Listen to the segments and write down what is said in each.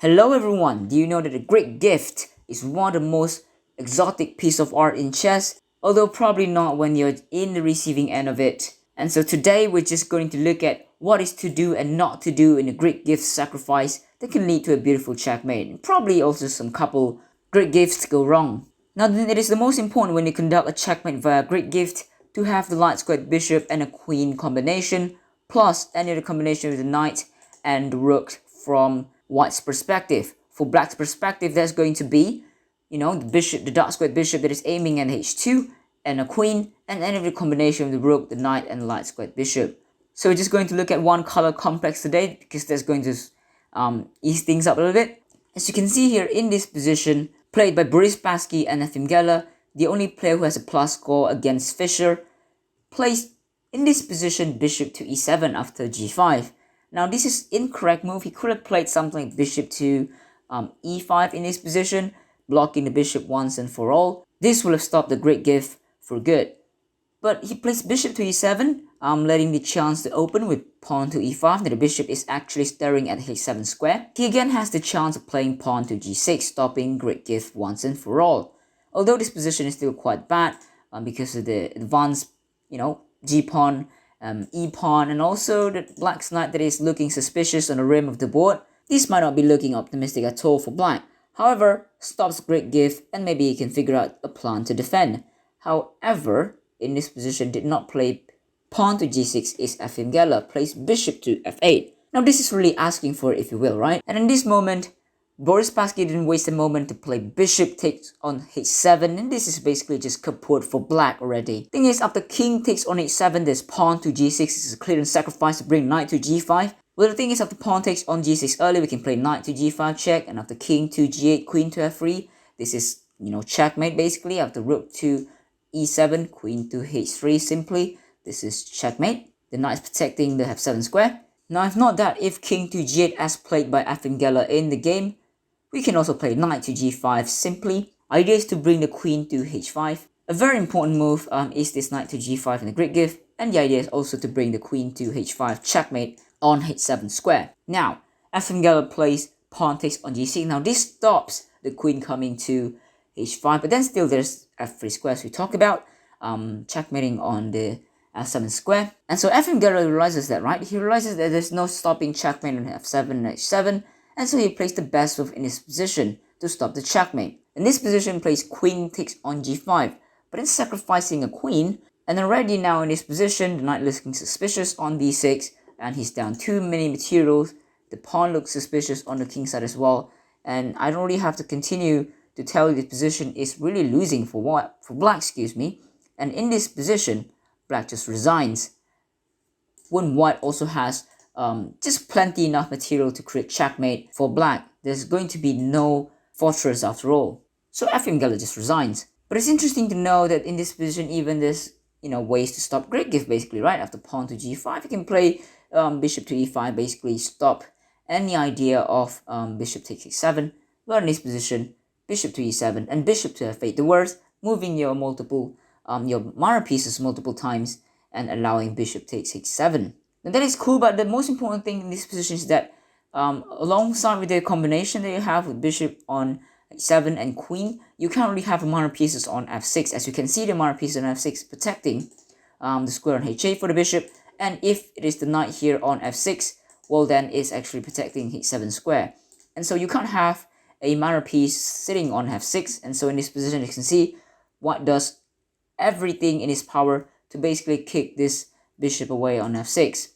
Hello everyone, do you know that a great gift is one of the most exotic piece of art in chess? Although probably not when you're in the receiving end of it. And so today we're just going to look at what is to do and not to do in a great gift sacrifice that can lead to a beautiful checkmate. And probably also some couple great gifts go wrong. Now then, it is the most important when you conduct a checkmate via great gift to have the light squared bishop and a queen combination, plus any other combination with the knight and the rook from white's perspective. For black's perspective, that's going to be, the bishop, the dark squared bishop that is aiming at h2, and a queen, and any other combination of the rook, the knight, and the light squared bishop. So we're just going to look at one color complex today because that's going to ease things up a little bit. As you can see here in this position, played by Boris Spassky and Efim, the only player who has a plus score against Fischer, plays in this position bishop to e7 after g5. Now this is incorrect move. He could have played something like bishop to e5 in this position, blocking the bishop once and for all. This will have stopped the great gift for good. But he plays bishop to e7, letting the chance to open with pawn to e5. Now the bishop is actually staring at h7 square. He again has the chance of playing pawn to g6, stopping great gift once and for all. Although this position is still quite bad because of the advanced, g pawn, e pawn, and also the black's knight that is looking suspicious on the rim of the board. This might not be looking optimistic at all for black. However, stops great gift and maybe he can figure out a plan to defend. However, in this position did not play pawn to g6 is Efim, plays bishop to f8. Now this is really asking for it, if you will, right? And in this moment, Boris Spassky didn't waste a moment to play bishop takes on h7, and this is basically just kaput for black already. Thing is, after king takes on h7, there's pawn to g6. This is a clear sacrifice to bring knight to g5. Well, the thing is, after pawn takes on g6 early, we can play knight to g5 check, and after king to g8, queen to f3, this is, checkmate basically. After rook to e7, queen to h3 simply, this is checkmate. The knight is protecting the f7 square. Now, if not that, if king to g8 as played by Efim in the game, we can also play knight to g5 simply. Idea is to bring the queen to h5. A very important move is this knight to g5 in the great gift, and the idea is also to bring the queen to h5 checkmate on h7 square. Now, Efim plays pawn takes on g6. Now this stops the queen coming to h5, but then still there's f3 square as we talk about, checkmating on the f7 square. And so Efim realizes that, right? He realizes that there's no stopping checkmate on f7 and h7, and so he plays the best move in this position to stop the checkmate. In this position, plays queen takes on g5, but then sacrificing a queen, and already now in this position, the knight looking suspicious on d6, and he's down too many materials. The pawn looks suspicious on the king side as well, and I don't really have to continue to tell you this position is really losing for black, and in this position, black just resigns. When white also has just plenty enough material to create checkmate for black, there's going to be no fortress after all. So Efim just resigns. But it's interesting to know that in this position, even there's ways to stop great gift basically, right? After pawn to g5, you can play bishop to e5, basically stop any idea of bishop takes h7. But in this position, bishop to e7 and bishop to f8, the worst, moving your your minor pieces multiple times and allowing bishop takes h7. And that is cool, but the most important thing in this position is that alongside with the combination that you have with bishop on h7 and queen, you can't really have minor pieces on f6. As you can see, the minor pieces on f6 protecting the square on h8 for the bishop, and if it is the knight here on f6, well then it's actually protecting h7 square. And so you can't have a minor piece sitting on f6, and so in this position you can see white does everything in his power to basically kick this bishop away on f6.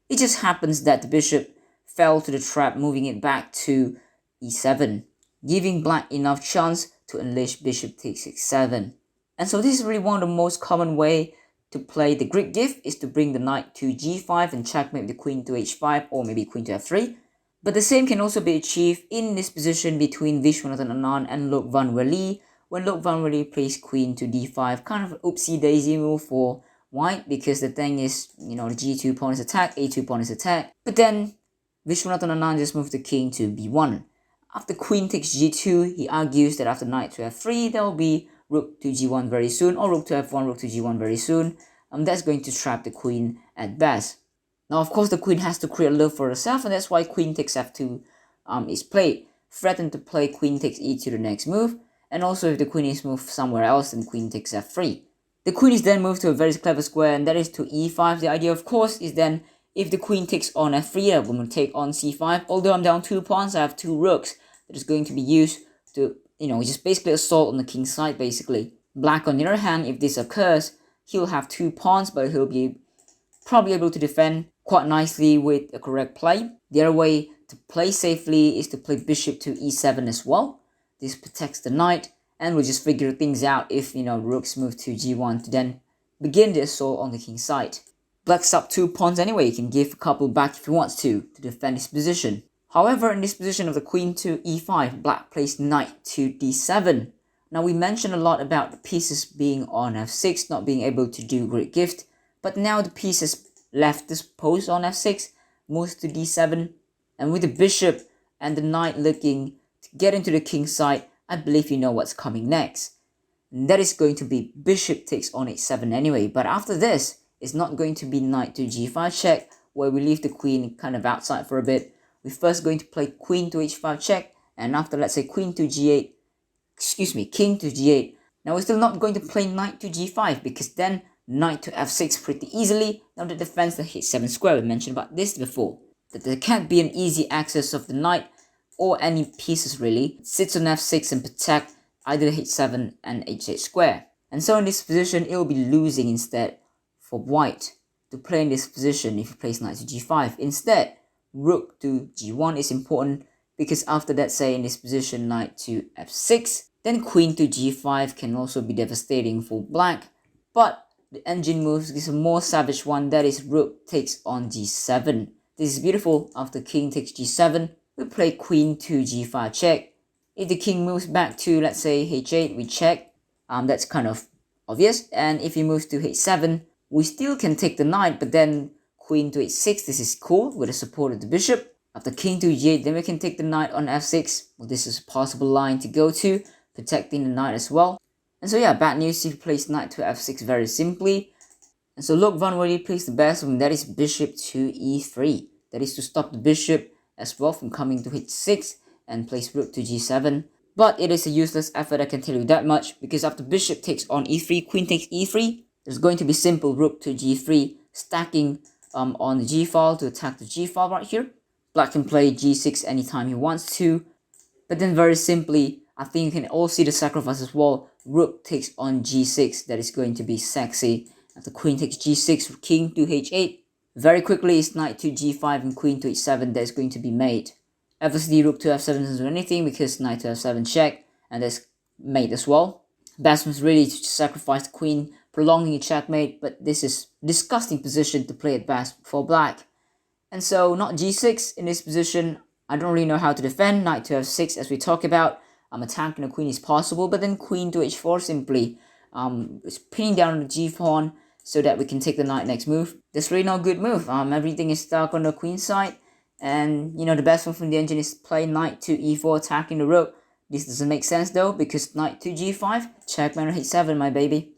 It just happens that the bishop fell to the trap, moving it back to e7, giving black enough chance to unleash bishop takes h7. And so this is really one of the most common way to play the Greek gift, is to bring the knight to g5 and checkmate the queen to h5, or maybe queen to f3. But the same can also be achieved in this position between Vishy Anand and Loek van Wely, when Loek van Wely plays queen to d5, kind of an oopsie daisy move for white, because the thing is, the g2 pawn is attacked, a2 pawn is attacked. But then Vishy Anand just moved the king to b1. After queen takes g2, he argues that after knight to f3, there will be rook to g1 very soon, or rook to f1, rook to g1 very soon. That's going to trap the queen at best. Now, of course, the queen has to create a love for herself, and that's why queen takes f2 is played, threaten to play queen takes e2 the next move, and also if the queen is moved somewhere else, then queen takes f3. The queen is then moved to a very clever square, and that is to e5. The idea, of course, is then if the queen takes on f3, I'm going to take on c5. Although I'm down 2 pawns, I have 2 rooks that is going to be used to, just basically assault on the king's side, basically. Black, on the other hand, if this occurs, he'll have 2 pawns, but he'll be probably able to defend quite nicely with a correct play. The other way to play safely is to play bishop to e7 as well. This protects the knight, and we'll just figure things out if, rooks move to g1 to then begin the assault on the king's side. Black's up 2 pawns anyway, he can give a couple back if he wants to defend his position. However, in this position of the queen to e5, black plays knight to d7. Now we mentioned a lot about the pieces being on f6, not being able to do great gift, but now the piece is left disposed on f6, moves to d7, and with the bishop and the knight looking to get into the king's side, I believe you know what's coming next. And that is going to be bishop takes on h7 anyway, but after this, it's not going to be knight to g5 check, where we leave the queen kind of outside for a bit. We're first going to play queen to h5 check, and after, let's say, king to g8. Now we're still not going to play knight to g5, because then knight to f6 pretty easily. Now the defense the h7 square, we mentioned about this before, that there can't be an easy access of the knight or any pieces really. It sits on f6 and protect either the h7 and h8 square. And so in this position, it will be losing instead for white to play in this position if he plays knight to g5. Instead, rook to g1 is important, because after that, say in this position, knight to f6, then queen to g5 can also be devastating for black. But the engine moves is a more savage one, that is rook takes on g7. This is beautiful. After king takes g7, we play queen to g5 check. If the king moves back to, let's say, h8, we check. That's kind of obvious. And if he moves to h7, we still can take the knight, but then queen to h6, this is cool with the support of the bishop. After king to g8, then we can take the knight on f6. Well, this is a possible line to go to, protecting the knight as well. And so yeah, bad news if he plays knight to f6 very simply. And so Loek van Wely plays the best one, that is bishop to e3. That is to stop the bishop as well from coming to h6 and plays rook to g7. But it is a useless effort, I can tell you that much, because after bishop takes on e3, queen takes e3, there's going to be simple rook to g3, stacking on the g file to attack the g file right here. Black can play g6 anytime he wants to, but then very simply, I think you can all see the sacrifice as well. Rook takes on g6, that is going to be sexy. After queen takes g6, king to h8, very quickly it's knight to g5 and queen to h7 that is going to be made. Obviously rook to f7 doesn't do anything because knight to f7 check, and that's mate as well. Best was really to sacrifice the queen, prolonging a checkmate, but this is a disgusting position to play at best for black. And so not g6 in this position, I don't really know how to defend. Knight to f6 as we talk about, attacking the queen is possible, but then queen to h4 simply is pinning down the g pawn so that we can take the knight next move. That's really not a good move. Everything is stuck on the queen side, and the best move from the engine is play knight to e4, attacking the rook. This doesn't make sense though, because knight to g5, checkmate on h7, my baby.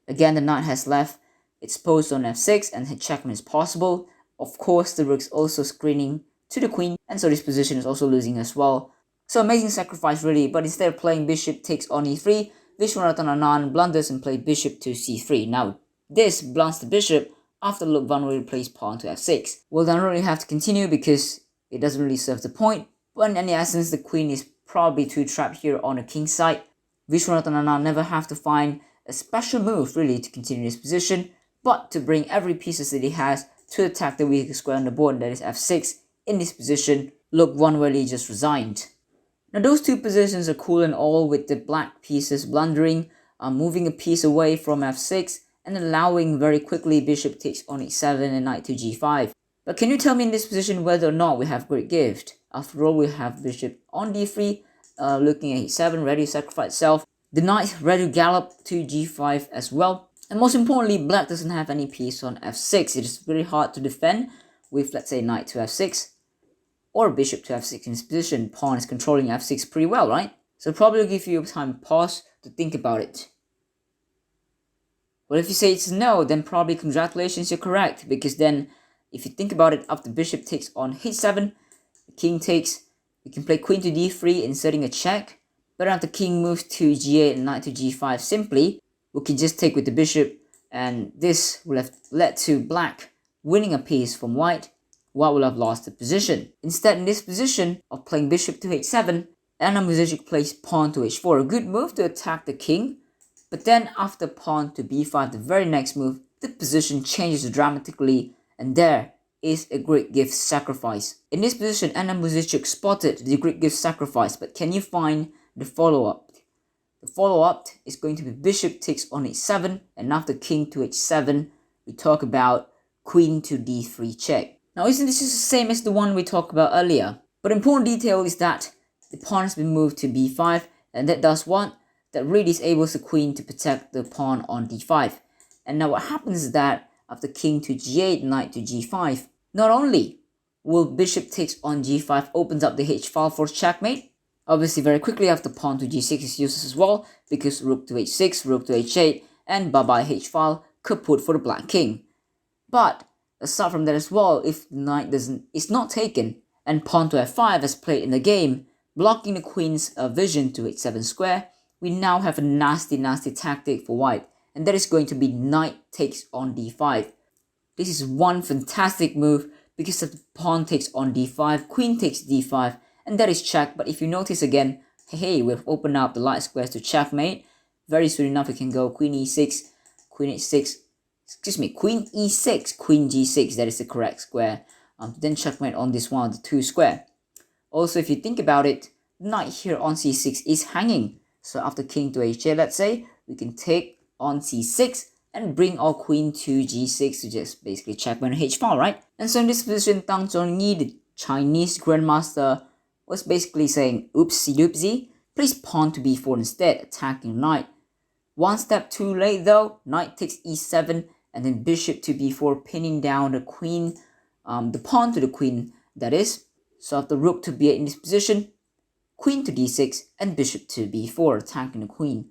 Again, the knight has left its post on f6, and checkmate is possible. Of course, the rook's also screening to the queen, and so this position is also losing as well. So amazing sacrifice really, but instead of playing bishop takes on e3, Viswanathan Anand blunders and plays bishop to c3. Now, this blunts the bishop after Loek van Wely plays pawn to f6. Well, then I don't really have to continue because it doesn't really serve the point, but in any essence, the queen is probably too trapped here on the king's side. Viswanathan Anand never have to find a special move really to continue this position, but to bring every piece that he has to attack the weakest square on the board, that is f6. In this position, Loek van Wely just resigned. Now those two positions are cool and all, with the black pieces blundering, moving a piece away from f6, and allowing very quickly bishop takes on h7 and knight to g5. But can you tell me in this position whether or not we have great gift? After all, we have bishop on d3, looking at h7, ready to sacrifice itself. The knight ready to gallop to g5 as well. And most importantly, black doesn't have any piece on f6. It is very hard to defend with, let's say, knight to f6 or bishop to f6 in this position. Pawn is controlling f6 pretty well, right? So probably give you time to pause to think about it. Well, if you say it's no, then probably congratulations, you're correct. Because then, if you think about it, after bishop takes on h7, the king takes, we can play queen to d3, inserting a check. But after king moves to g8 and knight to g5 simply, we can just take with the bishop, and this will have led to black winning a piece from white. White will have lost the position. Instead, in this position of playing bishop to h7, Anna Muzychuk plays pawn to h4, a good move to attack the king. But then after pawn to b5, the very next move, the position changes dramatically, and there is a great gift sacrifice. In this position, Anna Muzychuk spotted the great gift sacrifice, but can you find the follow-up? The follow-up is going to be bishop takes on h7, and after king to h7, we talk about queen to d3 check. Now, isn't this just the same as the one we talked about earlier? But important detail is that the pawn has been moved to b5, and that does what? That really disables the queen to protect the pawn on d5. And now what happens is that after king to g8, knight to g5, not only will bishop takes on g5 opens up the h file for checkmate, obviously very quickly after pawn to g6 is useless as well, because rook to h6, rook to h8, and bye-bye h file, kaput for the black king. But aside from that as well, if the knight is not taken, and pawn to f5 as played in the game, blocking the queen's vision to h7 square, we now have a nasty tactic for white, and that is going to be knight takes on d5. This is one fantastic move because the pawn takes on d5, queen takes d5, and that is check. But if you notice again, hey, we've opened up the light squares to checkmate. Very soon enough, we can go queen e6, queen h6, queen e6, queen g6, that is the correct square. Then checkmate on this one, the 2 square. Also, if you think about it, knight here on c6 is hanging. So after king to h8, let's say, we can take on c6 and bring our queen to g6 to just basically checkmate on h file, right? And so in this position, Tang Zhongyi, the Chinese grandmaster, was basically saying, oopsie doopsie, place pawn to b4 instead, attacking knight. One step too late though, knight takes e7, and then bishop to b4, pinning down the queen, the pawn to the queen, that is. So after rook to b8 in this position, queen to d6, and bishop to b4, attacking the queen.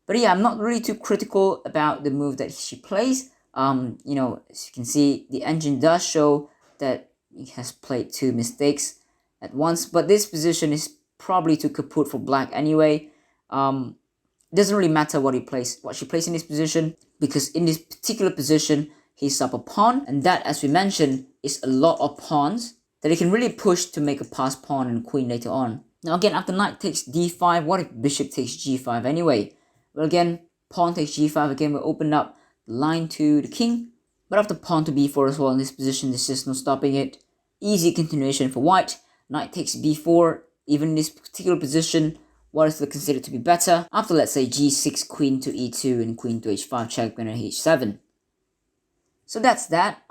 But yeah, I'm not really too critical about the move that she plays. As you can see, the engine does show that he has played 2 mistakes at once, but this position is probably too kaput for black anyway. It doesn't really matter what she plays in this position, because in this particular position, he's up a pawn, and that, as we mentioned, is a lot of pawns that he can really push to make a passed pawn and queen later on. Now again, after knight takes d5, what if bishop takes g5 anyway? Well again, pawn takes g5, again we open up the line to the king, but after pawn to b4 as well in this position, there's just no stopping it. Easy continuation for white. Knight takes b4, even in this particular position, what is still considered to be better? After let's say g6, queen to e2, and queen to h5, checkmate on h7. So that's that.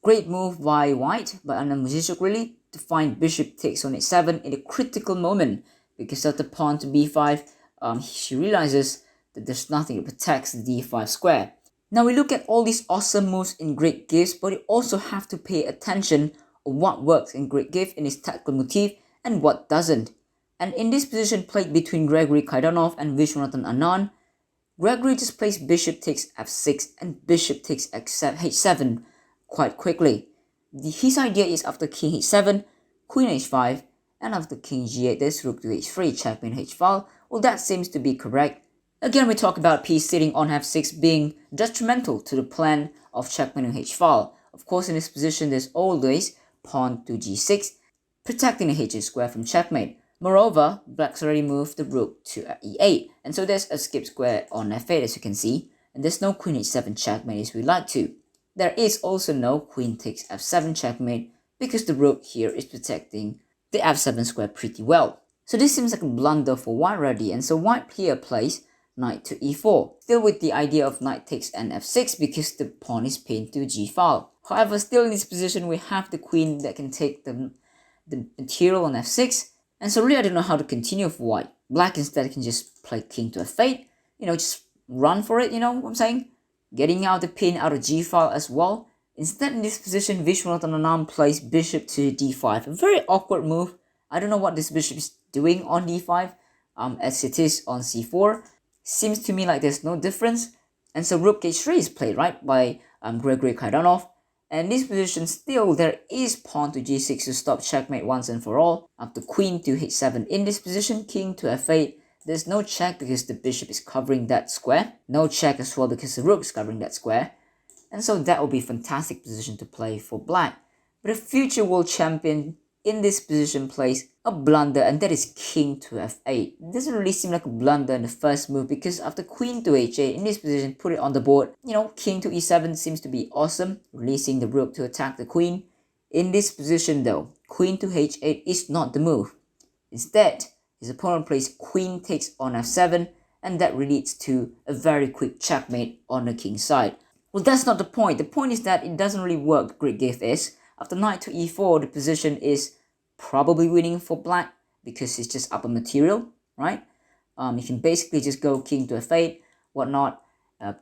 Great move by white, by Anna Muzychuk really, to find bishop takes on h7 in a critical moment, because after pawn to b5, she realizes that there's nothing that protects the d5 square. Now we look at all these awesome moves in great gifts, but you also have to pay attention on what works in great gift in its tactical motif and what doesn't. And in this position played between Gregory Kaidanov and Viswanathan Anand, Gregory just plays bishop takes f6 and bishop takes h7 quite quickly. His idea is after king h7, queen h5, and after king g8, there's rook to h3, checkmate h file. Well, that seems to be correct. Again, we talk about piece sitting on f6 being detrimental to the plan of checkmating h file. Of course, in this position, there's always pawn to g6, protecting the h square from checkmate. Moreover, black's already moved the rook to e8, and so there's a skip square on f8 as you can see, and there's no queen h7 checkmate as we like to. There is also no queen takes f7 checkmate, because the rook here is protecting the f7 square pretty well. So this seems like a blunder for white already, and so white here plays knight to e4, still with the idea of knight takes n f6 because the pawn is pinned to g file. However, still in this position we have the queen that can take the material on f6, and so really I don't know how to continue for white. Black instead can just play king to f8, just run for it, you know what I'm saying? Getting out the pin out of g file as well. Instead in this position, Viswanathan Anand plays bishop to d5, a very awkward move. I don't know what this bishop is doing on d5, as it is on c4. Seems to me like there's no difference. And so rook h3 is played, right, by Gregory Kaidanov. And in this position, still there is pawn to g6 to stop checkmate once and for all. After queen to h7 in this position, king to f8. There's no check because the bishop is covering that square. No check as well because the rook is covering that square. And so that will be a fantastic position to play for black. But a future world champion in this position plays a blunder, and that is king to f8. It doesn't really seem like a blunder in the first move because after queen to h8, in this position, put it on the board. King to e7 seems to be awesome, releasing the rook to attack the queen. In this position though, queen to h8 is not the move. Instead, his opponent plays queen takes on f7, and that leads to a very quick checkmate on the king's side. Well, that's not the point. The point is that it doesn't really work, the Greek gift is. After knight to e4, the position is probably winning for black because it's just upper material, right? You can basically just go king to f8, whatnot,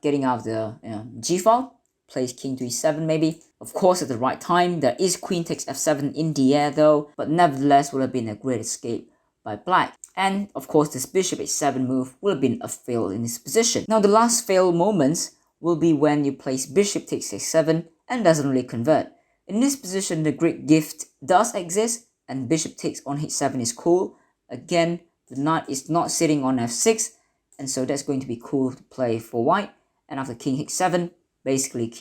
getting out the g file, plays king to e7 maybe. Of course, at the right time, there is queen takes f7 in the air though, but nevertheless would have been a great escape by black. And of course, this bishop h7 move would have been a fail in this position. Now, the last fail moments will be when you place bishop takes h7 and doesn't really convert. In this position, the Greek gift does exist and bishop takes on h7 is cool. Again, the knight is not sitting on f6, and so that's going to be cool to play for white. And after king h7, basically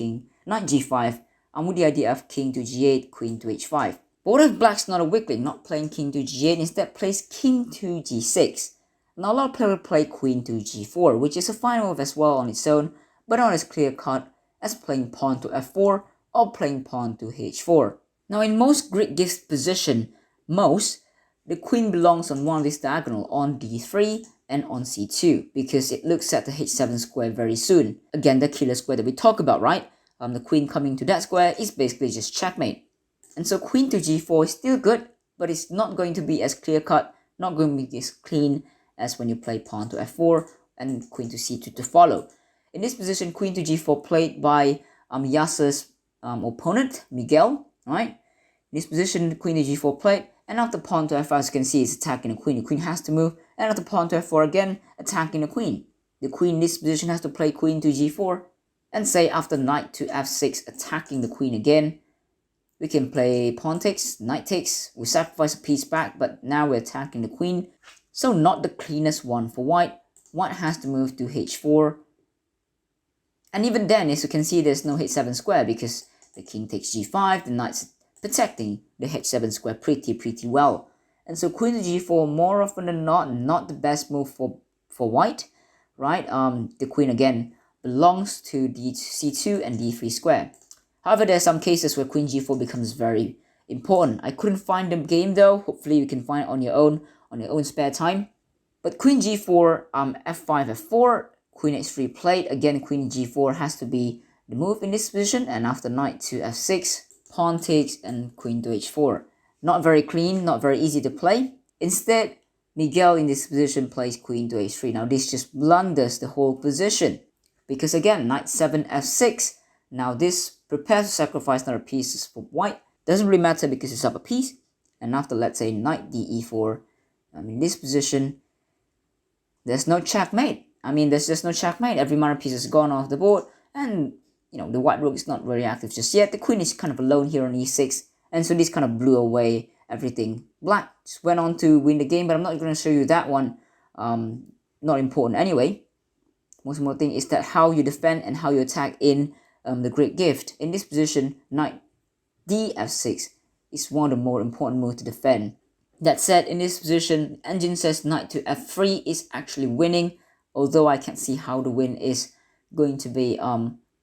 knight g5, and with the idea of king to g8, queen to h5. But what if black's not a weakling, not playing king to g8, instead plays king to g6? Now a lot of players play queen to g4, which is a fine move as well on its own, but not as clear cut as playing pawn to f4 or playing pawn to h4. Now in most Greek gift position, the queen belongs on one of these diagonal on d3 and on c2 because it looks at the h7 square very soon. Again, the killer square that we talk about, right? The queen coming to that square is basically just checkmate. And so queen to g4 is still good, but it's not going to be as clear cut, not going to be as clean as when you play pawn to f4 and queen to c2 to follow. In this position, queen to g4 played by Yasser's opponent, Miguel, right? In this position, queen to g4 played, and after pawn to f5, as you can see, is attacking the queen. The queen has to move, and after pawn to f4 again, attacking the queen. The queen in this position has to play queen to g4, and say after knight to f6, attacking the queen again. We can play pawn takes, knight takes, we sacrifice a piece back, but now we're attacking the queen. So not the cleanest one for white. White has to move to h4. And even then, as you can see, there's no h7 square because the king takes g5, the knight's protecting the h7 square pretty well. And so queen to g4, more often than not the best move for white, right? The queen again belongs to c2 and d3 square. However, there are some cases where queen g4 becomes very important. I couldn't find the game though. Hopefully you can find it on your own spare time. But queen g4, f5, f4, queen h3 played. Again, queen g4 has to be the move in this position. And after knight to f6, pawn takes and queen to h4. Not very clean, not very easy to play. Instead, Miguel in this position plays queen to h3. Now this just blunders the whole position. Because again, knight 7, f6. Now this prepares to sacrifice another piece for white. Doesn't really matter because it's up a piece. And after, let's say, knight d4, in this position, there's no checkmate. There's just no checkmate. Every minor piece is gone off the board. And, the white rook is not very active just yet. The queen is kind of alone here on e6. And so this kind of blew away everything. Black just went on to win the game, but I'm not going to show you that one. Not important anyway. Most important thing is that how you defend and how you attack in the Great Gift. In this position, knight d6 is one of the more important moves to defend. That said, in this position, engine says knight to f3 is actually winning, although I can't see how the win is going to be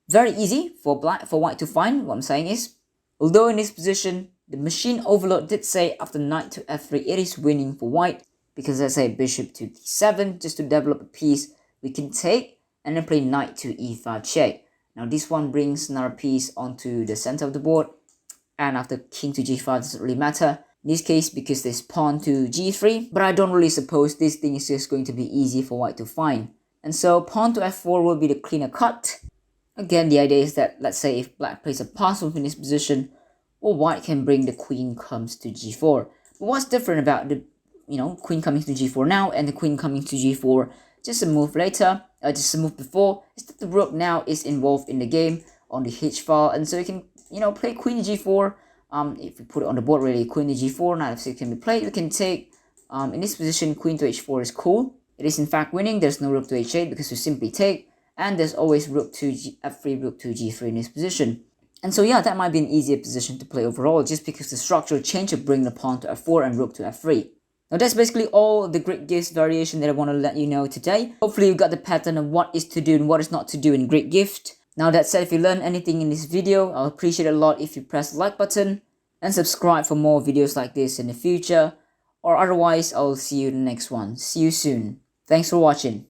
very easy for white to find. What I'm saying is, although in this position, the machine overload did say after knight to f3 it is winning for white, because let's say bishop to d7 just to develop a piece, we can take and then play knight to e5 check. Now this one brings another piece onto the center of the board, and after king to g5 doesn't really matter in this case because there's pawn to g3, but I don't really suppose this thing is just going to be easy for white to find. And so pawn to f4 will be the cleaner cut. Again, the idea is that, let's say if black plays a pass move in this position, or white can bring the queen comes to g4. But what's different about the queen coming to g4 now and the queen coming to g4 just a move later, just a move before, is that the rook now is involved in the game on the h file, and so you can play queen g4. If we put it on the board, really, queen to g4, knight f6 can be played. We can take, in this position, queen to h4 is cool. It is in fact winning. There's no rook to h8 because we simply take, and there's always rook to f3, rook to g3 in this position. And so yeah, that might be an easier position to play overall, just because the structural change of bringing the pawn to f4 and rook to f3. Now that's basically all the Greek gift variation that I want to let you know today. Hopefully you got the pattern of what is to do and what is not to do in Greek gift. Now that said, if you learned anything in this video, I'll appreciate it a lot if you press the like button and subscribe for more videos like this in the future. Or otherwise, I'll see you in the next one. See you soon. Thanks for watching.